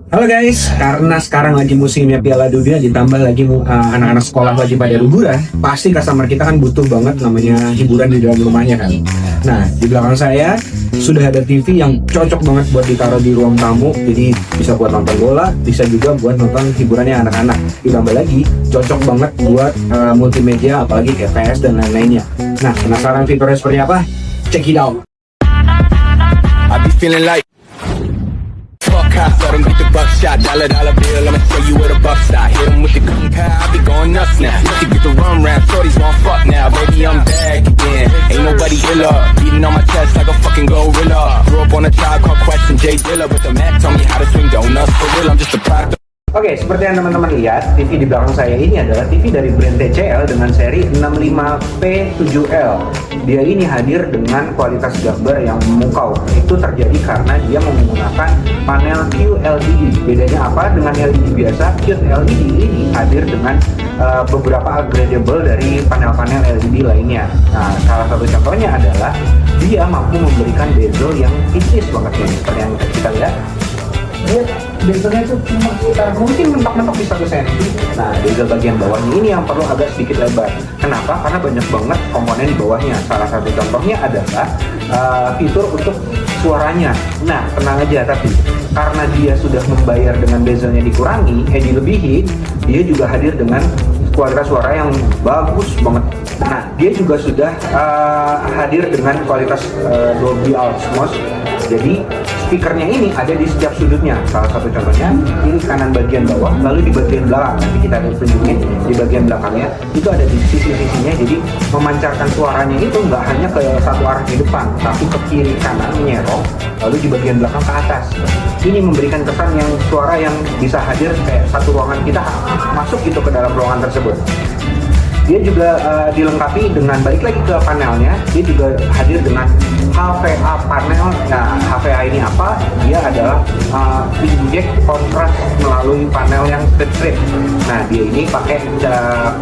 Halo guys, karena sekarang lagi musimnya Piala Dunia ditambah lagi anak-anak sekolah lagi pada liburan, pasti customer kita kan butuh banget namanya hiburan di dalam rumahnya kan. Nah, di belakang saya sudah ada TV yang cocok banget buat ditaruh di ruang tamu, jadi bisa buat nonton bola, bisa juga buat nonton hiburannya anak-anak. Ditambah lagi cocok banget buat multimedia, apalagi kayak PS dan lain-lainnya. Nah, penasaran fiturnya seperti apa? Check it out. I be feeling like fuck cops, let 'em get the buckshot. Dollar bill, I'ma show you where the buck stop. Hit 'em with the gun pal, I be going nuts now. To get the run round, shorties won't fuck now. Baby, I'm back again. Ain't nobody iller. Beating on my chest like a fucking gorilla. Grew up on a Tribe Called Quest and Jay Dilla, but the Mac told me how to swing donuts. For real, I'm just a product. Oke, seperti yang teman-teman lihat, TV di belakang saya ini adalah TV dari brand TCL dengan seri 65P7L. Dia ini hadir dengan kualitas gambar yang memukau. Itu terjadi karena dia menggunakan panel QLED. Bedanya apa dengan LED biasa? QLED ini hadir dengan beberapa upgradable dari panel-panel LED lainnya. Nah, salah satu contohnya adalah dia mampu memberikan bezel yang tipis banget nih, seperti yang kita lihat. Dia bezelnya itu cuma sekitar mungkin mentok-mentok di 1 cm. Nah, bezel bagian bawahnya ini yang perlu agak sedikit lebar. Kenapa? Karena banyak banget komponen di bawahnya. Salah satu contohnya adalah fitur untuk suaranya. Nah, tenang aja, tapi karena dia sudah membayar dengan bezelnya dilebihin, dia juga hadir dengan kualitas suara yang bagus banget. Nah, dia juga sudah hadir dengan kualitas Dolby Atmos. Jadi speakernya ini ada di setiap sudutnya. Salah satu contohnya kiri kanan bagian bawah, lalu di bagian belakang. Nanti kita tunjukin di bagian belakangnya itu ada di sisi-sisinya. Jadi memancarkan suaranya itu nggak hanya ke satu arah di depan, tapi ke kiri kanan menyerong, lalu di bagian belakang ke atas. Ini memberikan kesan yang suara yang bisa hadir kayak satu ruangan kita masuk gitu ke dalam ruangan tersebut. Dia juga dilengkapi dengan, balik lagi ke panelnya, dia juga hadir dengan HVA panel. Nah, HVA ini apa? Dia adalah inject kontras melalui panel yang strip. Nah, dia ini pakai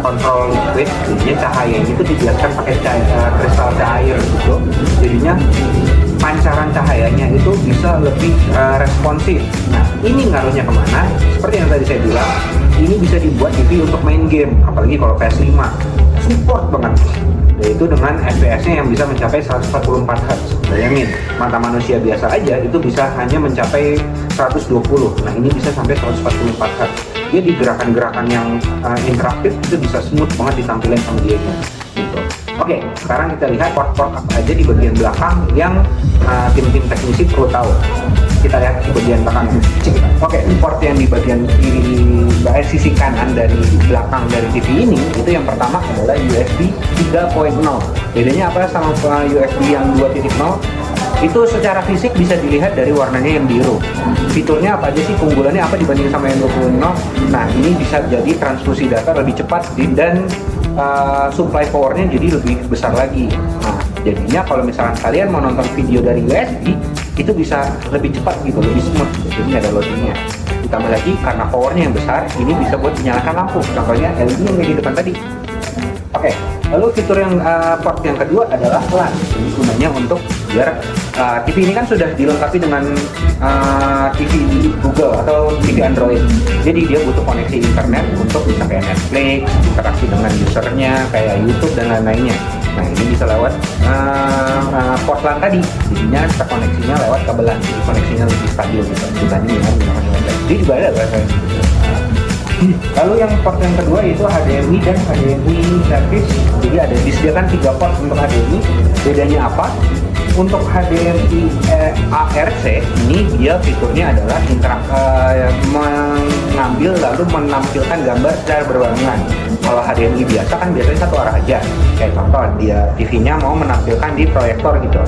kontrol liquid, jadinya cahaya ini tuh dijelaskan pakai kristal cair gitu. Jadinya pancaran cahayanya itu bisa lebih responsif. Nah, ini ngaruhnya kemana? Seperti yang tadi saya bilang, ini bisa dibuat TV untuk main game, apalagi kalau PS5 support banget, yaitu dengan FPS-nya yang bisa mencapai 144 Hz. Bayangin, mata manusia biasa aja itu bisa hanya mencapai 120. Nah, ini bisa sampai 144 Hz. Dia di gerakan-gerakan yang interaktif itu bisa smooth banget ditampilkan sama dia gitu. Oke, sekarang kita lihat port-port apa aja di bagian belakang yang tim-tim teknisi perlu tahu. Kita lihat di bagian belakang. Oke, port yang di bagian kiri sisi kanan dari belakang dari TV ini, itu yang pertama adalah USB 3.0. Bedanya apa sama USB yang 2.0? Itu secara fisik bisa dilihat dari warnanya yang biru. Fiturnya apa aja sih, keunggulannya apa dibanding sama yang 2.0? Nah, ini bisa jadi transfusi data lebih cepat dan supply powernya jadi lebih besar lagi. Nah, jadinya kalau misalkan kalian mau nonton video dari USB, itu bisa lebih cepat gitu, lebih smooth. Jadi ada loadingnya. Ditambah lagi karena powernya yang besar, ini bisa buat menyalakan lampu. Contohnya LED yang di depan tadi. Oke, lalu fitur yang port yang kedua adalah LAN. Ini gunanya untuk biar TV ini kan sudah dilengkapi dengan TV Google atau TV Android. Jadi dia butuh koneksi internet untuk bisa kayak Netflix, interaksi dengan usernya, kayak YouTube dan lain-lainnya. Nah, ini bisa lewat port LAN tadi. Jadinya terkoneksinya lewat kabelan, jadi koneksinya lebih stabil gitu dibanding dengan menggunakan Wi-Fi. Jadi juga ada Wi-Fi. Lalu yang port yang kedua itu HDMI dan HDMI service. Jadi ada disediakan 3 port untuk HDMI. Bedanya apa? Untuk HDMI ARC ini dia fiturnya adalah mengambil lalu menampilkan gambar secara berbarengan. Kalau HDMI biasa kan biasanya satu arah aja. Kayak contoh dia TV-nya mau menampilkan di proyektor gitu.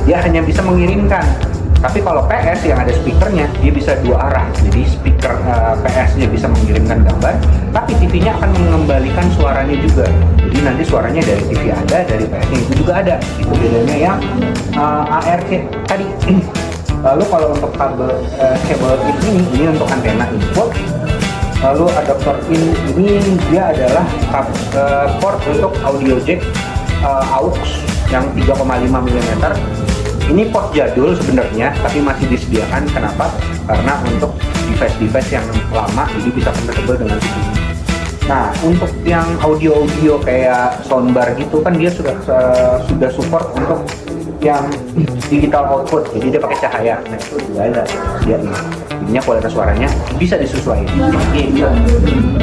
Dia hanya bisa mengirimkan. Tapi kalau PS yang ada speakernya, dia bisa 2 arah. Jadi speaker PS-nya bisa mengirimkan gambar, tapi TV-nya akan mengembalikan suaranya juga. Jadi nanti suaranya dari TV ada, dari PS-nya itu juga ada. Itu bedanya yang ARC tadi. Lalu kalau untuk kabel ini untuk antena input. Lalu adapter ini dia adalah port untuk audio jack AUX yang 3,5 mm. Ini port jadul sebenarnya, tapi masih disediakan. Kenapa? Karena untuk device-device yang lama, jadi bisa compatible dengan TV ini. Nah, untuk yang audio-audio kayak soundbar gitu kan dia sudah support untuk yang digital output, jadi dia pakai cahaya. Nah, itu juga ada dia ini. Jadinya kualitas suaranya bisa disesuaikan.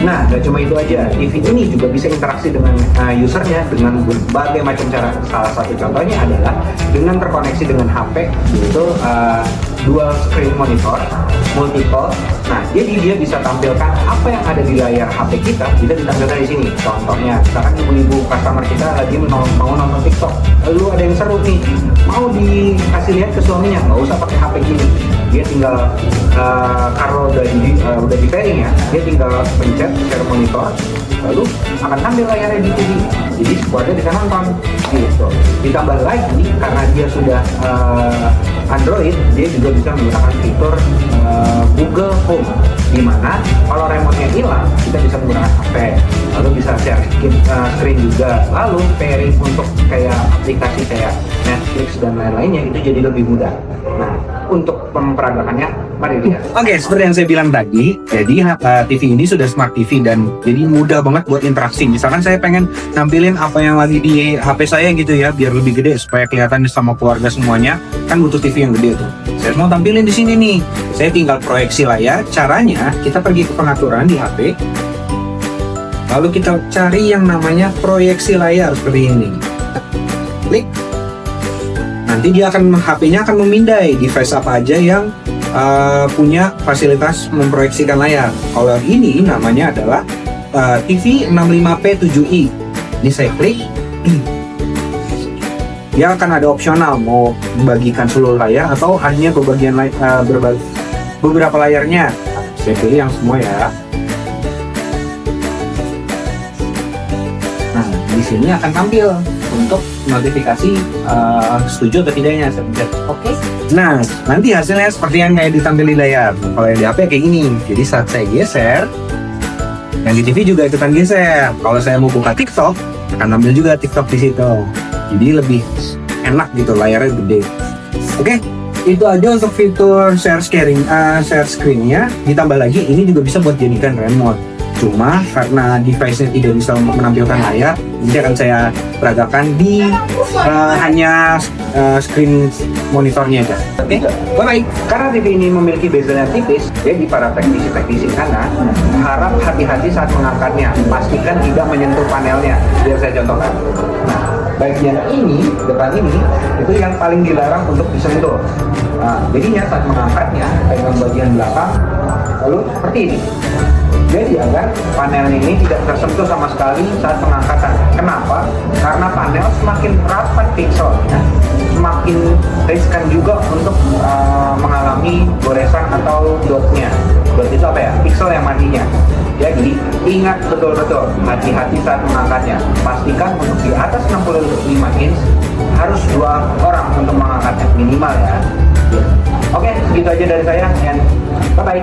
Nah, gak cuma itu aja, TV ini juga bisa interaksi dengan usernya dengan berbagai macam cara. Salah satu contohnya adalah dengan terkoneksi dengan HP, yaitu dual screen monitor, multiple. Nah, jadi dia bisa tampilkan apa yang ada di layar HP kita, bisa ditampilkan di sini. Contohnya, misalkan ibu-ibu customer kita lagi mau nonton TikTok, lalu ada yang seru nih, mau dikasih lihat ke suaminya, nggak usah pakai HP gini. Dia tinggal kalau udah di pairing ya, dia tinggal pencet share monitor, lalu akan tampil layarnya di TV. Jadi keluarga bisa nonton gitu. Ditambah lagi karena dia sudah Android, dia juga bisa menggunakan fitur Google Home, di mana kalau remote-nya hilang, kita bisa menggunakan HP, lalu bisa share screen juga, lalu pairing untuk kayak aplikasi kayak Netflix dan lain-lainnya itu jadi lebih mudah. Nah, untuk memperagakannya, mari lihat. Oke, seperti yang saya bilang tadi, jadi TV ini sudah smart TV dan jadi mudah banget buat interaksi. Misalkan saya pengen nampilin apa yang lagi di HP saya gitu ya, biar lebih gede supaya kelihatan sama keluarga semuanya. Kan butuh TV yang gede tuh. Saya mau tampilin di sini nih. Saya tinggal proyeksi layar. Caranya kita pergi ke pengaturan di HP. Lalu kita cari yang namanya proyeksi layar seperti ini. Klik. Nanti dia HP-nya akan memindai device apa aja yang punya fasilitas memproyeksikan layar. Kalau ini namanya adalah TV 65P7i. Ini saya klik. Dia akan ada opsional mau membagikan seluruh layar atau hanya beberapa layarnya. Saya pilih yang semua ya. Nah, di sini akan tampil untuk notifikasi setuju atau tidaknya. Saya pencet oke. Nah, nanti hasilnya seperti yang kayak ditampil di layar. Kalau yang di HP kayak gini. Jadi saat saya geser, yang di TV juga ikutan geser. Kalau saya mau buka TikTok, akan tampil juga TikTok di situ. Jadi lebih enak gitu, layarnya gede. Oke, itu aja untuk fitur share screen-nya. Ditambah lagi, ini juga bisa buat jadikan remote. Cuma karena device-nya tidak bisa menampilkan layar, nanti akan saya peragakan di hanya screen monitornya aja. Oke, bye-bye. Karena TV ini memiliki bezelnya tipis, jadi para teknisi-teknisi sana harap hati-hati saat mengangkatnya. Pastikan tidak menyentuh panelnya. Biar saya contohkan. Nah, bagian ini, depan ini, itu yang paling dilarang untuk disentuh. Nah, jadinya saat mengangkatnya, pegang bagian belakang, lalu seperti ini. Jadi agar panel ini tidak tersentuh sama sekali saat pengangkatan. Kenapa? Karena panel semakin rapat pixelnya, semakin riskan juga untuk mengalami goresan atau dotnya. Dot itu apa ya? Pixel yang matinya. Jadi ingat betul-betul, hati-hati saat mengangkatnya. Pastikan untuk di atas 65 inch harus 2 orang untuk mengangkatnya minimal ya. Oke, segitu aja dari saya, and bye-bye.